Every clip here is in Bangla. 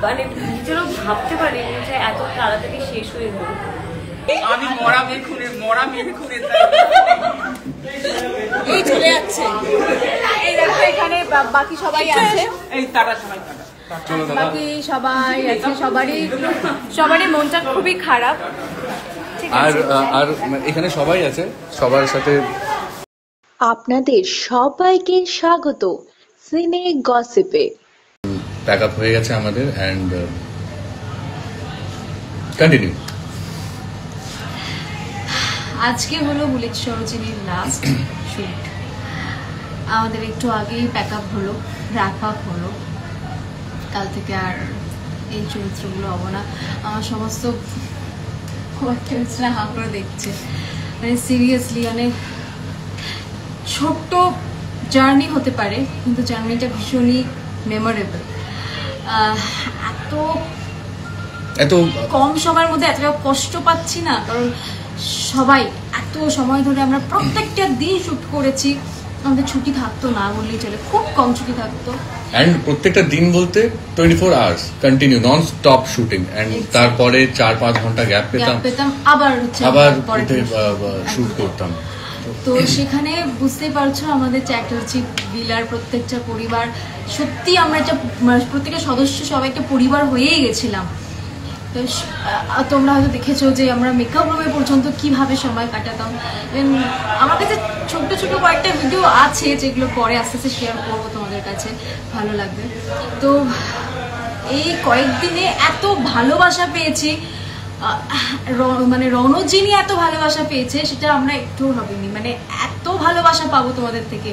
মানে নিজেরও ভাবতে পারি যে এত তাড়াতাড়ি শেষ হয়ে গেল। আমি মরা মেয়ে খুনে এই চলে যাচ্ছে। এই দেখো এখানে বাকি সবাই আছে, এই তারা সবাই বাকি সবাই আছে, সবারই মনটা খুবই খারাপ। আর এখানে সবাই আছে, সবার সাথে আপনাদের সবাইকে স্বাগত সিনে গসিপে। প্যাক আপ হয়ে গেছে আমাদের এন্ড কন্টিনিউ। আজকে হলো বুলেট সরোজিনীর লাস্ট শুট। আমাদের একটু আগেই প্যাক আপ হলো, র্যাপ আপ হলো। কাল থেকে আর এই চরিত্রগুলো হবো না। আমার সমস্ত হা করে দেখছে, মানে সিরিয়াসলি, মানে ছোট্ট জার্নি হতে পারে কিন্তু জার্নিটা ভীষণই মেমোরেবল। এত কম সময়ের মধ্যে এতটা কষ্ট পাচ্ছি না, কারণ সবাই এত সময় ধরে আমরা প্রত্যেকটা দিন শুট করেছি। আমাদের ছুটি থাকতো না বললেই চলে, খুব কম ছুটি থাকতো। এন্ড প্রত্যেকটা দিন বলতে 24 hours continue non stop shooting and তারপরে 4-5 ঘন্টা গ্যাপ পেতাম, আবার শুট করতাম। তো সেখানে বুঝতেই পারছো আমাদের চ্যাটার্জি ভিলার প্রত্যেকটা পরিবার, সত্যি আমরা একটা প্রত্যেকটা সদস্য সবাই একটা পরিবার হয়েই গেছিলাম। তো তোমরা হয়তো দেখেছো যে আমরা মেকআপ রুমে পর্যন্ত কিভাবে সময় কাটাতাম। আমার কাছে ছোট ছোট কয়েকটা ভিডিও আছে যেগুলো পরে আস্তে আস্তে শেয়ার করবো তোমাদের কাছে, ভালো লাগবে। তো এই কয়েকদিনে এত ভালোবাসা পেয়েছি, মানে রণজিনী এত ভালোবাসা পেয়েছে সেটা আমরা একটু ভাবিনি। মানে এত ভালোবাসা পাবো তোমাদের থেকে।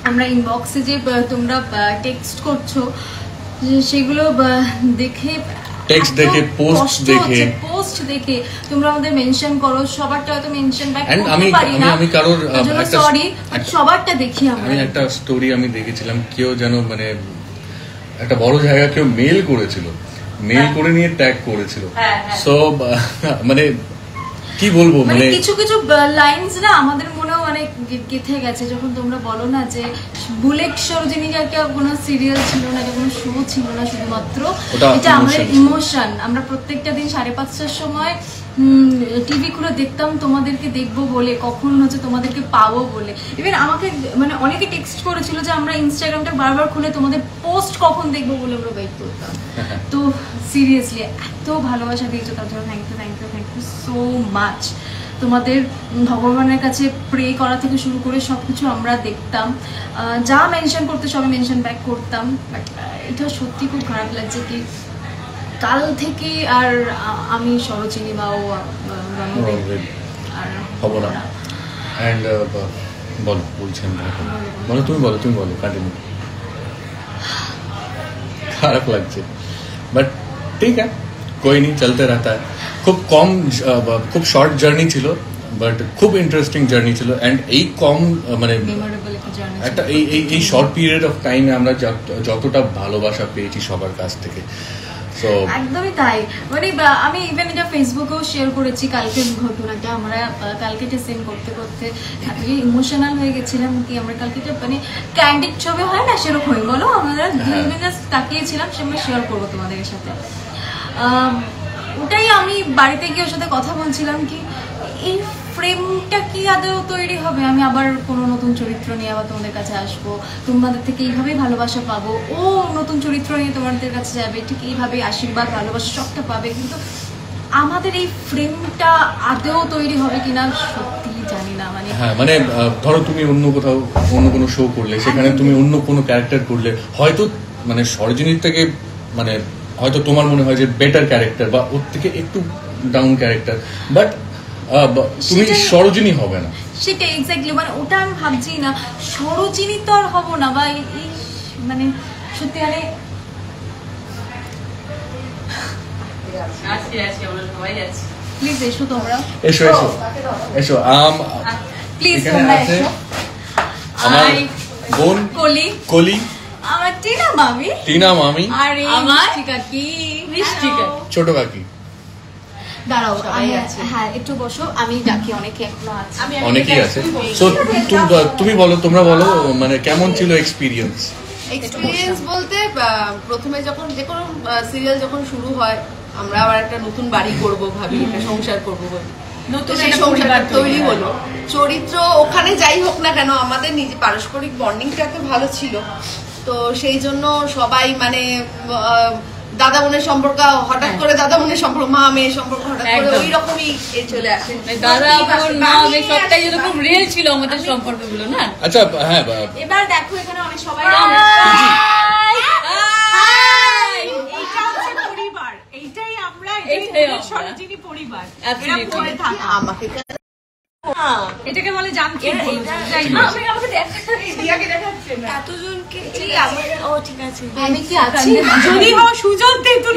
আমরা ইনবক্সে যে তোমরা টেক্সট করছো সেগুলো দেখে, টেক্সট দেখে, পোস্ট দেখে তোমরা আমাদের মেনশন করো। সবারটা হয়তো মেনশন ব্যাক করতে পারি না, আমি কারোর সরি, সবারটা দেখি আমরা। আমি একটা স্টোরি আমি দেখেছিলাম, কেউ যেন মানে একটা বড় জায়গা কেউ মেল করেছিল, মেল করে নিয়ে ট্যাগ করেছিল। সো মানে কি বলবো, মানে কিছু কিছু লাইনস না আমাদের মনেও অনেক গেঁথে গেছে। যখন তোমরা বলো না যে বুলেট সরোজিনী একটা কোনো সিরিয়াল ছিল না, কোনো শো ছিল না, শুধুমাত্র এটা আমাদের ইমোশন। আমরা প্রত্যেকটা দিন 5:30টার সময় টিভি খুলে দেখতাম তোমাদেরকে দেখবো বলে, কখন হচ্ছে তোমাদেরকে পাবো বলে। ইভেন আমাকে মানে অনেকে টেক্সট করেছিল যে আমরা ইনস্টাগ্রামটা বারবার খুলে তোমাদের পোস্ট কখন দেখবো বলে আমরা ওয়েট করতাম। তো সিরিয়াসলি এত ভালোবাসা দিয়েছো, তার জন্য থ্যাংক ইউ সো মাচ। তোমাদের ভগবানের কাছে প্রে করা থেকে শুরু করে সবকিছু আমরা দেখতাম, যা মেনশন করতে সবাই মেনশন ব্যাক করতাম। বাট এটা সত্যি খুব খারাপ লাগছে কি কাল থেকে আর আমি সরোজিনী বা ও হব না। এন্ড বলছেন তুমি বলো কন্টিনিউ। খারাপ লাগছে বাট ঠিক আছে, कोई नहीं, चलते रहता है। খুব শর্ট জার্নি ছিল বাট খুব ইন্টারেস্টিং জার্নি ছিল। এন্ড এই কম মানে একটা এই শর্ট পিরিয়ড অফ টাইমে আমরা যতটা ভালোবাসা পেয়েছি সবার কাছ থেকে, একদমই তাই। মানে আমি ইভেন এটা ফেসবুকেও শেয়ার করেছি কালকের ঘটনাটা। আমরা কালকে সেন্ড করতে করতে এতই ইমোশনাল হয়ে গেছিলাম কি আমরা কালকে মানে ক্যান্ডিড ছবি হয় না সেরকমই বলো, আমরা 2 মিনিট তাকিয়েছিলাম, সেটা শেয়ার করবো তোমাদের সাথে। ওটাই আমি বাড়িতে গিয়ে ওর সাথে কথা বলছিলাম কি এই ফ্রেমটা কি আদৌ তৈরি হবে, আমি আবার কোনো নতুন চরিত্র নিয়ে আবার তোমাদের কাছে আসবো, তোমাদের থেকে এইভাবেই ভালোবাসা পাবো, ও নতুন চরিত্র নিয়ে তোমাদের কাছে যাবে, ঠিক এইভাবে আশীর্বাদ ভালোবাসা সবটা পাবে। কিন্তু আমাদের এই ফ্রেমটা আদৌ তৈরি হবে কিনা সত্যি জানি না। মানে হ্যাঁ, মানে ধরো তুমি অন্য কোথাও অন্য কোনো শো করলে, সেখানে তুমি অন্য কোনো ক্যারেক্টার করলে, হয়তো মানে সরোজিনীর থেকে মানে হয়তো তোমার মনে হয় যে বেটার ক্যারেক্টার বা ওর থেকে একটু ডাউন ক্যারেক্টার, বাট তুমি সরোজিনী হবে না। সেটা এক্স্যাক্টলি, মানে ওটা আমি ভাবছি না সরোজিনী তো আর হবো না। বা এই মানে সত্যি মানে প্লিজ এসো তোমরা, এসো প্লিজ তোমরা এসো। আমার বোন কলি, আমার টিনা মামি, আর আমার মিষ্টি কাকি, ছোট কাকি। দাঁড়াও হ্যাঁ একটু বসো, আমি ডাকি, অনেকেই আছে। সো তুমি বলো, তোমরা বলো মানে কেমন ছিল এক্সপিরিয়েন্স? এক্সপিরিয়েন্স বলতে প্রথমে যখন যে কোনো সিরিয়াল যখন শুরু হয় আমরা আবার একটা নতুন বাড়ি করব ভাবি, একটা সংসার করব ভাবি, নতুন সেই সংসার তৈরি হলো। চরিত্র ওখানে যাই হোক না কেন আমাদের নিজে পারস্পরিক বন্ডিংটা এত ভালো ছিল, তো সেই জন্য সবাই মানে দাদা বোনের সম্পর্ক হঠাৎ করে, দাদা বোনের সম্পর্ক, মা মেয়ের সম্পর্ক হঠাৎ করে ওই রকমই চলে আসে। দাদা বোন মা মেয়ে সবটাই যেরকম রিয়েল ছিল আমাদের সম্পর্কগুলো না। আচ্ছা হ্যাঁ, এবার দেখো এখানে অনেক সবাই পরিবার, এইটাই আমরা, সরোজিনী পরিবার। আমাকে এটাকে বলে জানকি। এতজনকে ঠিক আছে, আমি কি আছি যদি হও সুজন তেতুল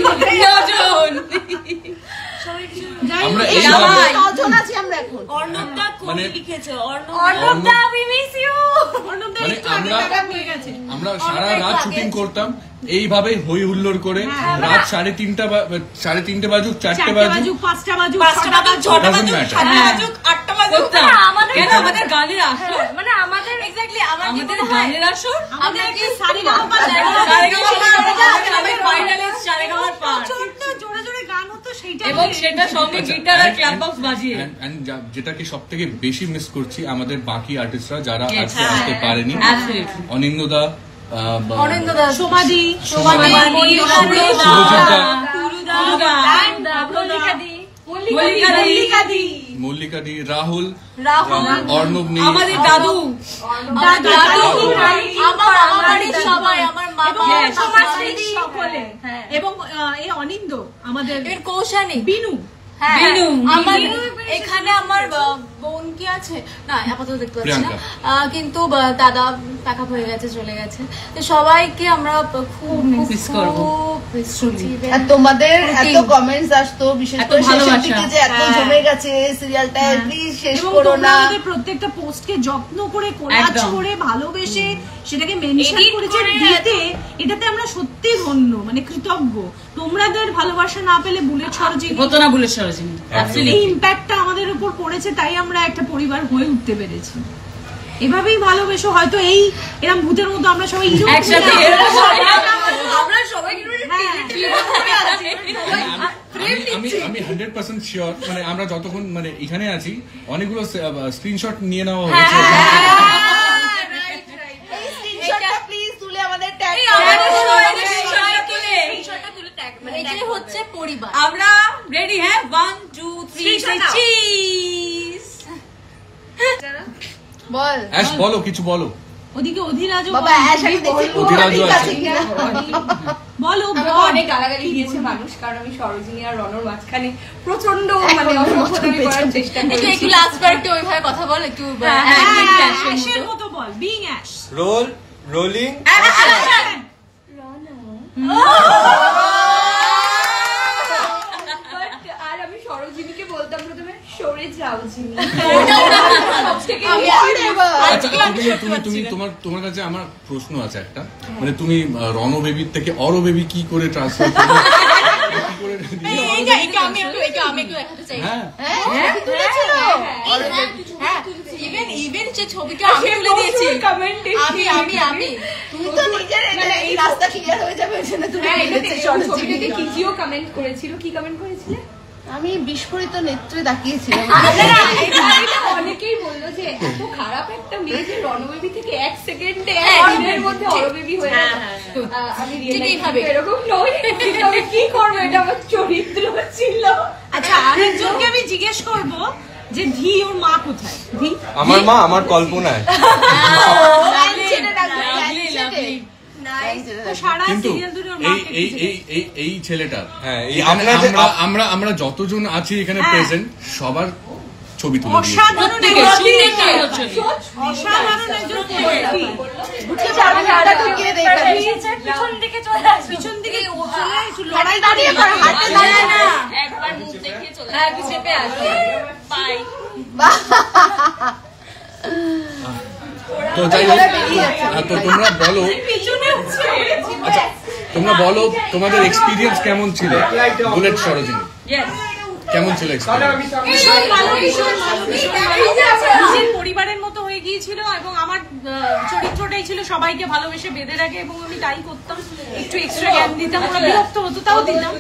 আমরা কজন আছি আমরা এখন? অর্ণবদা কোন লিখেছে? অর্ণবদা we miss you। মানে আমরা সারা রাত শুটিং করতাম এইভাবে হই হুল্লোড় করে, রাত 3:30 বাজুক, 4টে বাজুক, 5টা বাজুক, 5টা বাজুক, 6টা বাজুক, 7টা বাজুক, 8টা বাজুক, আমাদের গানের আসর, মানে আমাদের এক্স্যাক্টলি আমাদের গানের আসর, আমাদের কি সারেগামা ফাইনালিস্ট সারেগামার পার, জোরে জোরে গান হতো সেইটা, এবং সেটা সঙ্গে গিটার আর ক্ল্যাপ বক্স বাজিয়ে। যেটাকে সব থেকে বেশি মিস করছি আমাদের বাকি আর্টিস্টরা যারা আজকে আসতে পারেনি, অনিন্দদা, সোমাদি, মল্লিকা দি, রাহুল, রাহুল, অর্ণব নি, আমাদের দাদু, সবাই, আমার বাবা, আমার স্ত্রী সকলে, এবং এই অনিন্দ, আমাদের কৌশানী, বিনু, বিনু, আমার এখানে আমার বোন কি আছে না আপাতত দেখতে পাচ্ছি না, কিন্তু দাদা প্যাকআপ হয়ে গেছে, চলে গেছে। তো সবাইকে আমরা খুব মিস করব। আর তোমাদের এত কমেন্টস আসতো, বিশেষ করে শেষের দিকে যে এত জমে গেছে সিরিয়ালটা, প্লিজ শেষ করো না। আমাদের প্রত্যেকটা পোস্টকে যত্ন করে কোলাজ করে ভালোবেসে সেটাকে মেনশন করেছে দিতে, এটাতে আমরা সত্যি ধন্য, মানে কৃতজ্ঞ। তোমাদের ভালোবাসা না পেলে বুলেট সরোজিনী হতো না, বুলেট সরোজিনী। এই ইম্প্যাক্টটা আমাদের উপর পড়েছে, তাই আমরা একটা পরিবার হয়ে উঠতে পেরেছি। এভাবেই ভালোবেসো, হয়তো এই এরকম ভূতের মতো আমরা সবাই একসাথে আমরা সবাই আমি 100% শিওর, মানে আমরা যতক্ষণ মানে এখানে আছি অনেকগুলো স্ক্রিনশট নিয়ে নেওয়া হয়েছে। প্লিজ তুলে আমাদের ট্যাগ এটাই হচ্ছে পরিবার। আমরা রেডি? হ্যাঁ, 1 2 3 চিজ। বল অ্যাশ বলো, কিছু বলো। ওদিকে অধিরাজও বাবা অ্যাশ আমি দেখি অধিরাজও আছে। বলো। অনেক গালাগালি দিয়েছে মানুষ, কারণ আমি সরোজিনী আর রণর মাঝখানে প্রচন্ড মানে অসভ্যতামি করার চেষ্টা করেছি। একটু লাস্ট বার একটু ওইভাবে কথা বল, একটু অ্যাশের মতো বল, বিং অ্যাশ। রোলিং আর আমি সরোজিনীকে বলতাম প্রথমে সরে যাও জিনি। আচ্ছা তোমার কাছে আমার প্রশ্ন আছে একটা, মানে তুমি রণবেবীর থেকে অরবেবী কি করে ট্রান্সফার করলে? ইভেন যে ছবিটা আমি তুলে দিয়েছি, আমি তুই তো নিজের এই রাস্তা ক্লিয়ার হয়ে যাবে ওই জন্য তুমি ছবিটাতে কিজিও কমেন্ট করেছিল। কি কমেন্ট করেছিলে? আমি বিস্ফোরিত নেত্রে তাকিয়েছিলাম। অনেকেই বললো যে এত খারাপ একটা মেয়ে যে রণবেবী থেকে 1 সেকেন্ডে এর মধ্যে অরবেবী হয়ে গেল। আমি এরকম নই, আমি কি করবো, এটা আমার চরিত্র ছিল। আচ্ছা, আরেকজনকে আমি জিজ্ঞেস করবো যে ধি ওর মা কোথায়? ধি আমার মা আমার কল্পনায়। কিন্তু এই ছেলেটা, হ্যাঁ, আমরা যতজন আছি এখানে প্রেজেন্ট সবার ছবি তুলে দিয়েছি। অসাধারণ একজন কর্মী। পিছন দিকে লড়াই দাঁড়িয়ে হাতে দাঁড়িয়ে না, একবার মুখ দেখিয়ে চলে আসবে, চেপে আসবে পাই। তো যাই হোক, তো তোমরা বলো, আচ্ছা তোমরা বলো তোমাদের এক্সপিরিয়েন্স কেমন ছিল বুলেট সরোজিনী? কেমন ছিল experience? ভীষণ ভালো, ভীষণ ভালো, ভীষণ ভালো। নিজের পরিবারের মতো হয়ে গিয়েছিল এবং আমার চরিত্রটাই ছিল সবাইকে ভালোবেসে বেঁধে রাখে এবং আমি তাই করতাম, একটু এক্সট্রা জ্ঞান দিতাম, ওরা বিরক্ত হতো তাও দিতাম।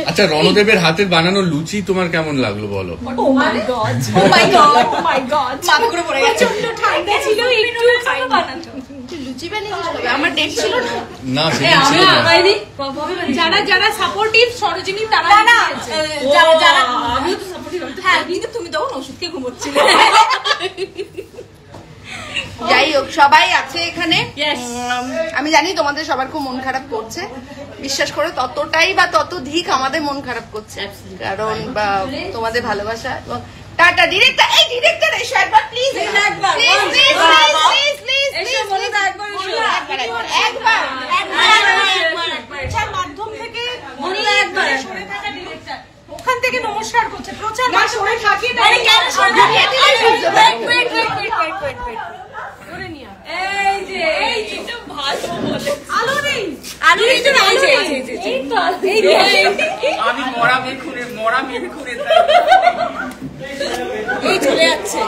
আচ্ছা, রণদেবের হাতের বানানো লুচি তোমার কেমন লাগলো বলো? Oh my god, oh my god, oh my god, মাথা ঘুরে পড়ে গেছে। প্রচন্ড ঠান্ডা ছিল, একটু বানাতো। লুচি বানিয়ে আমার ডেট ছিল না। না, সেদিন ছিল না। যারা যারা সাপোর্টিভ সরোজিনী তারা যারা আমিও তো সাপোর্টিভ। হ্যাঁ, কিন্তু তুমি তখন ওষুধ খেয়ে ঘুমোচ্ছিলে। যাই হোক, সবাই আছে এখানে। আমি জানি তোমাদের সবার খুব মন খারাপ করছে, বিশ্বাস করে ততটাই বা ততোধিক আমাদের মন খারাপ করছে, কারণ তোমাদের ভালোবাসা। টাটা ডিরেক্টর, এই ডিরেক্টর এসো একবার প্লিজ, একবার প্লিজ প্লিজ প্লিজ প্লিজ এসো, বলে দাও একবার এসো। একবার মাধ্যম থেকে একবার সরে থাকা ডিরেক্টর ওখান থেকে নমস্কার করছে, প্রচার না সরে থাকি না। কেন সরে থাকি? ওয়েট ধরে নিয়ে এই যে একটু ভালো বলে। আলো নেই, আলো একটু নাই যে এই তো আমি মরা মেয়ে খুনে এই চলে যাচ্ছে।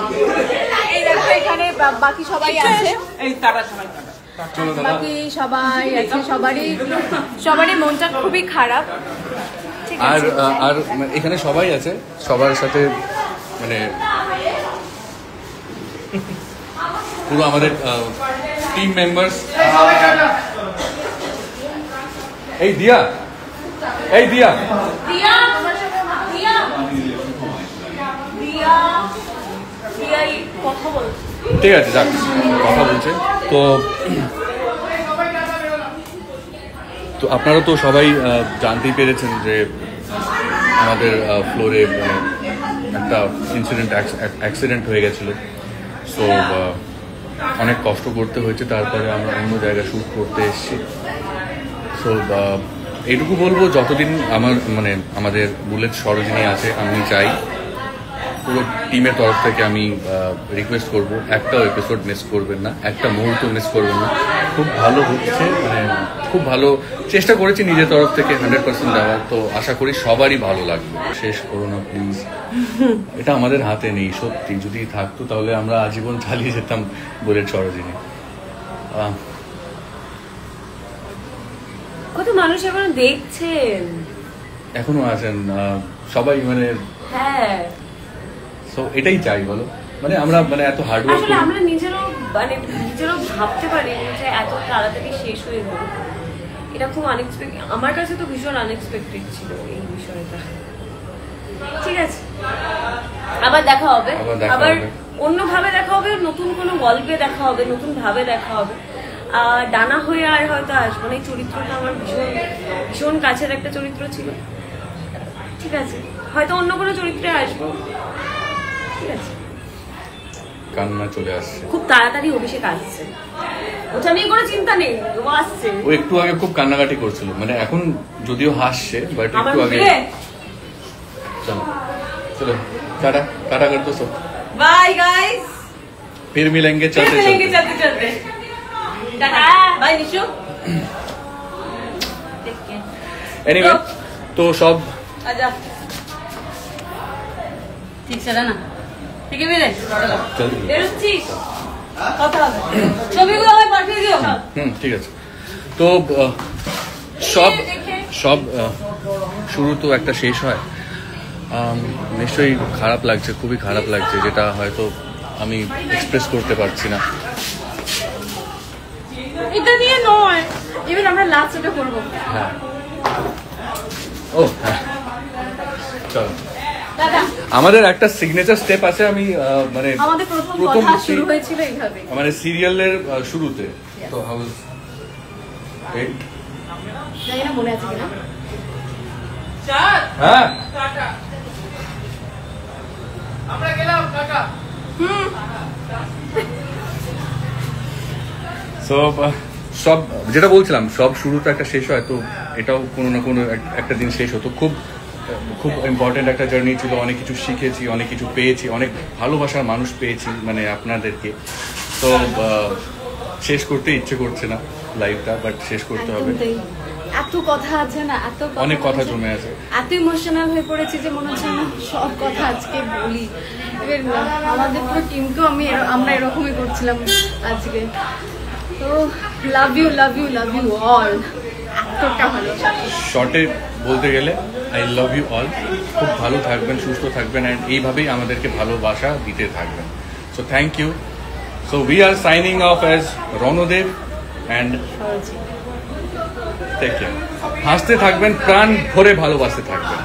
এই দেখো এখানে বাকি সবাই আছে, এই টাটা সবাই, টাটা। বাকি সবাই আছে, সবারই মনটা খুবই খারাপ। আর আর এখানে সবাই আছে, সবার সাথে মানে পুরো আমাদের টিম মেম্বার্স। এই দিয়া, এই দিয়া, ঠিক আছে, যাক, কথা বলছে তো। তো আপনারা তো সবাই জানতেই পেরেছেন যে আমাদের ফ্লোরে একটা অ্যাক্সিডেন্ট হয়ে গেছিল। সো অনেক কষ্ট করতে হয়েছে, তারপরে আমরা অন্য জায়গায় শ্যুট করতে এসেছি। সো এইটুকু বলবো, যতদিন আমাদের বুলেট সরোজিনী আছে, আমি চাই পুরো টিমের তরফ থেকে আমি রিকোয়েস্ট করব, একটাও এপিসোড মিস করবেন না, একটা মুহূর্ত মিস করবেন না। খুব ভালো হচ্ছে, খুব ভালো চেষ্টা করেছি নিজের তরফ থেকে 100% দেওয়ার। তো আশা করি সবারই ভালো লাগবে। শেষ করো না প্লিজ, এটা আমাদের হাতে নেই। সত্যি যদি থাকতো তাহলে আমরা আজীবন চালিয়ে যেতাম বুলেট সরোজিনী। কত মানুষ এখনো দেখছেন, এখনো আছেন সবাই, হ্যাঁ। সো এটাই চাই বলো, আমরা এত হার্ড ওয়ার্ক আসলে আমরা নিজেরও ভাবতে পারি যে এত তাড়াতাড়ি শেষ হয়ে যাবে, এটা খুব আনএক্সপেক্টেড। আমার কাছে তো ভীষণ আনএক্সপেক্টেড ছিল এই বিষয়টা। ঠিক আছে, আবার দেখা হবে, আবার অন্যভাবে দেখা হবে, নতুন কোনো গল্পে দেখা হবে, নতুন ভাবে দেখা হবে। ডানা হয়ে আর হয়তো আসবো না। এই চরিত্রটা আমার ভীষণ ভীষণ কাছের একটা চরিত্র ছিল। ঠিক আছে, হয়তো অন্য কোনো চরিত্রে আসবো। ঠিক আছে, কান্না চলে আসছে খুব তাড়াতাড়ি অভিষেক আসছে, ওটা নিয়ে কোনো চিন্তা নেই, ও আসছে। ও একটু আগে খুব কান্নাকাটি করছিল, এখন যদিও হাসছে, বাট একটু আগে। চলো চলো, টাটা টাটা कर दो सब, बाय गाइस, फिर मिलेंगे चलते चलते। टाटा, बाय निशु। एनीवे, तो सब आजा, ठीक चला ना? ठीक है मेरे, चलो বেরোচ্ছি, কথা হবে, ছবিগুলো আমায় পাঠিয়ে দিও। ঠিক আছে। তো সব শুরু তো একটা শেষ হয়। নিশ্চয়ই খারাপ লাগছে, খুবই খারাপ লাগছে, যেটা হয়তো আমি এক্সপ্রেস করতে পারছি না। এটা নিয়ে নয়, এবার আমরা লাস্ট এটা করব। হ্যাঁ, ও হ্যাঁ, চলো। আমাদের একটা সিগনেচার স্টেপ আছে। আমি আমাদের প্রথম কথা শুরু হয়েছিল এইভাবে, সিরিয়ালের শুরুতে। তো জানি না মনে আছে কিনা। হ্যাঁ, আমরা গেলাম, টাটা। সব যেটা বলছিলাম, সব শুরুতে একটা শেষ হয়, তো এটাও কোনো না কোনো একটা দিন শেষ হতো। খুব খুব ইম্পর্টেন্ট একটা জার্নি ছিল, অনেক কিছু শিখেছি, অনেক কিছু পেয়েছি, অনেক ভালোবাসার মানুষ পেয়েছি আপনাদেরকে। তো শেষ করতে ইচ্ছে করছে না লাইফটা, বাট শেষ করতে হবে। এত কথা আছে না, এত অনেক কথা জমে আছে, এত ইমোশনাল হয়ে পড়েছি যে মনে হচ্ছে না সব কথা আজকে বলি। এবার আমাদের পুরো টিমকেও আমরা এরকমই করছিলাম আজকে। তো love you love you love you all, এতটা ভালো। শর্টে বলতে গেলে আই লাভ ইউ অল। খুব ভালো থাকবেন, সুস্থ থাকবেন, অ্যান্ড এইভাবেই আমাদেরকে ভালোবাসা দিতে থাকবেন। So thank you. So we are signing off as Ranadeb and take care. হাসতে থাকবেন, প্রাণ ভরে ভালোবাসতে থাকবেন।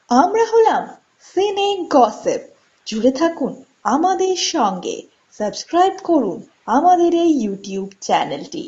আমরা হলাম সিনে গসিপ। জুড়ে থাকুন আমাদের সঙ্গে, সাবস্ক্রাইব করুন আমাদের এই ইউটিউব চ্যানেলটি।